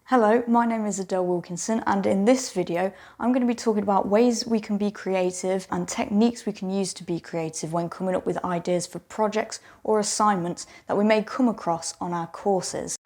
Hello, my name is Adele Wilkinson, and in this video I'm going to be talking about ways we can be creative and techniques we can use to be creative when coming up with ideas for projects or assignments that we may come across on our courses.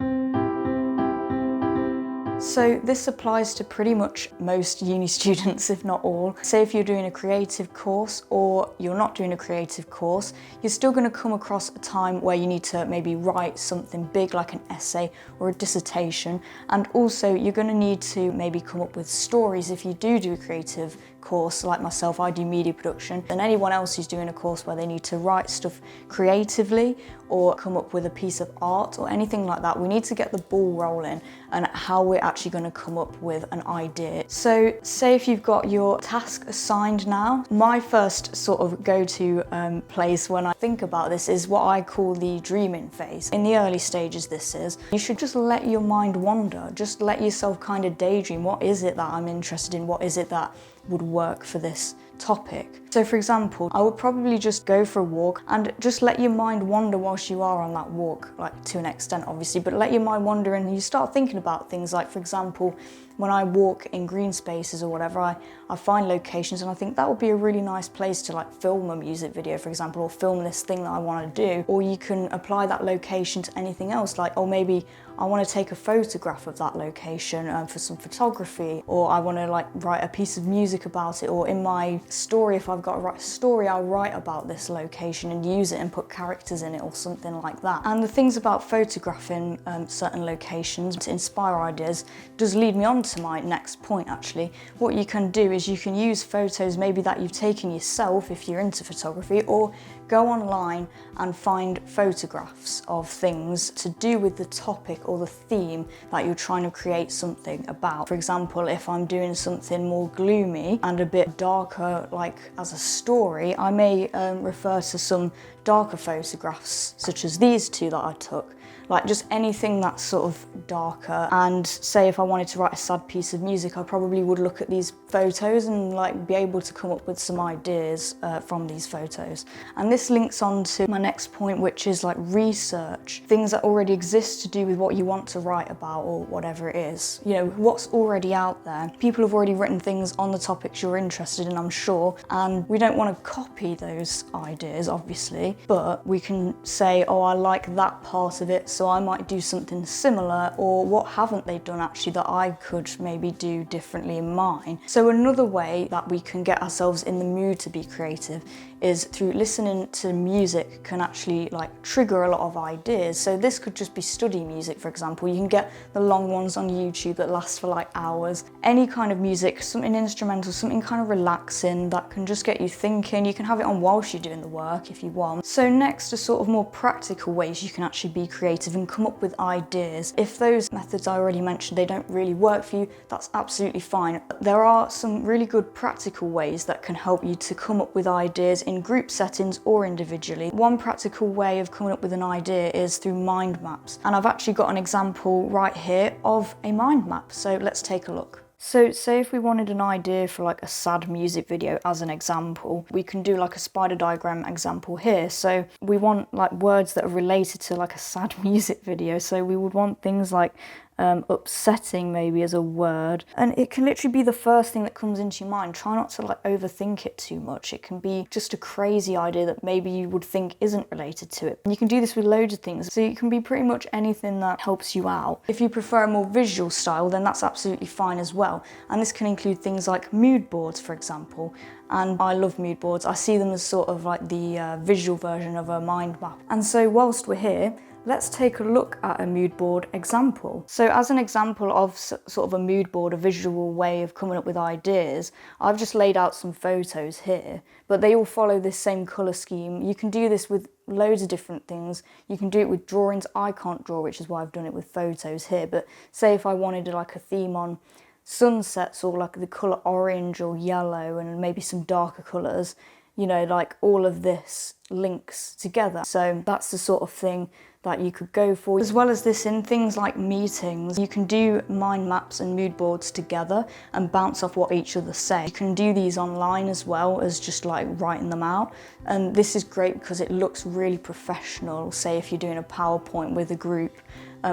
So this applies to pretty much most uni students, if not all. Say if you're doing a creative course or you're not doing a creative course, you're still going to come across a time where you need to maybe write something big like an essay or a dissertation, and also you're going to need to maybe come up with stories if you do a creative course. Like myself, I do media production, and anyone else who's doing a course where they need to write stuff creatively or come up with a piece of art or anything like that, we need to get the ball rolling and how we're actually going to come up with an idea. So say if you've got your task assigned now, my first sort of go-to place when I think about this is what I call the dreaming phase. In the early stages this is, you should just let your mind wander, just let yourself kind of daydream. What is it that I'm interested in? What is it that would work for this topic? So for example, I would probably just go for a walk and just let your mind wander whilst you are on that walk, like to an extent obviously, but let your mind wander and you start thinking about things. Like for example, when I walk in green spaces or whatever, I find locations and I think that would be a really nice place to like film a music video, for example, or film this thing that I want to do. Or you can apply that location to anything else, like, oh, maybe I want to take a photograph of that location for some photography, or I want to like write a piece of music about it, or in my story, if I've got to write a story, I'll write about this location and use it and put characters in it or something like that. And the things about photographing certain locations to inspire ideas does lead me on to my next point actually. What you can do is you can use photos maybe that you've taken yourself if you're into photography, or go online and find photographs of things to do with the topic or the theme that you're trying to create something about. For example, if I'm doing something more gloomy and a bit darker, like as a story, I may refer to some darker photographs such as these two that I took. Like just anything that's sort of darker. And say if I wanted to write a sad piece of music, I probably would look at these photos and like be able to come up with some ideas from these photos. And this links on to my next point, which is like research. Things that already exist to do with what you want to write about or whatever it is. You know, what's already out there. People have already written things on the topics you're interested in, I'm sure. And we don't want to copy those ideas, obviously, but we can say, oh, I like that part of it, so I might do something similar, or what haven't they done actually that I could maybe do differently in mine. So another way that we can get ourselves in the mood to be creative is through listening to music can actually like trigger a lot of ideas. So this could just be study music, for example. You can get the long ones on YouTube that last for like hours. Any kind of music, something instrumental, something kind of relaxing that can just get you thinking. You can have it on whilst you're doing the work if you want. So next are sort of more practical ways you can actually be creative and come up with ideas. If those methods I already mentioned, they don't really work for you, that's absolutely fine. There are some really good practical ways that can help you to come up with ideas in group settings or individually. One practical way of coming up with an idea is through mind maps. And I've actually got an example right here of a mind map. So let's take a look. So say if we wanted an idea for like a sad music video as an example, we can do like a spider diagram example here. So we want like words that are related to like a sad music video. So we would want things like upsetting maybe as a word, and it can literally be the first thing that comes into your mind. Try not to like overthink it too much. It can be just a crazy idea that maybe you would think isn't related to it. And you can do this with loads of things, so it can be pretty much anything that helps you out. If you prefer a more visual style, then that's absolutely fine as well, and this can include things like mood boards, for example. And I love mood boards. I see them as sort of like the visual version of a mind map. And so whilst we're here, let's take a look at a mood board example. So as an example of sort of a mood board, a visual way of coming up with ideas, I've just laid out some photos here, but they all follow this same colour scheme. You can do this with loads of different things. You can do it with drawings. I can't draw, which is why I've done it with photos here, but say if I wanted like a theme on sunsets or like the colour orange or yellow and maybe some darker colours, you know, like all of this links together. So that's the sort of thing that you could go for. As well as this, in things like meetings, you can do mind maps and mood boards together and bounce off what each other say. You can do these online as well as just like writing them out. And this is great because it looks really professional. Say if you're doing a PowerPoint with a group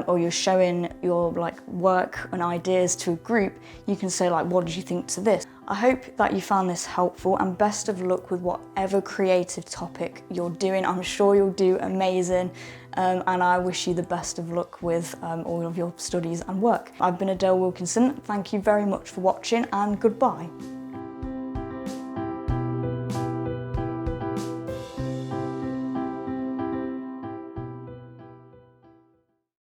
or you're showing your like work and ideas to a group, you can say like, what did you think to this? I hope that you found this helpful, and best of luck with whatever creative topic you're doing. I'm sure you'll do amazing, and I wish you the best of luck with all of your studies and work. I've been Adele Wilkinson. Thank you very much for watching, and goodbye.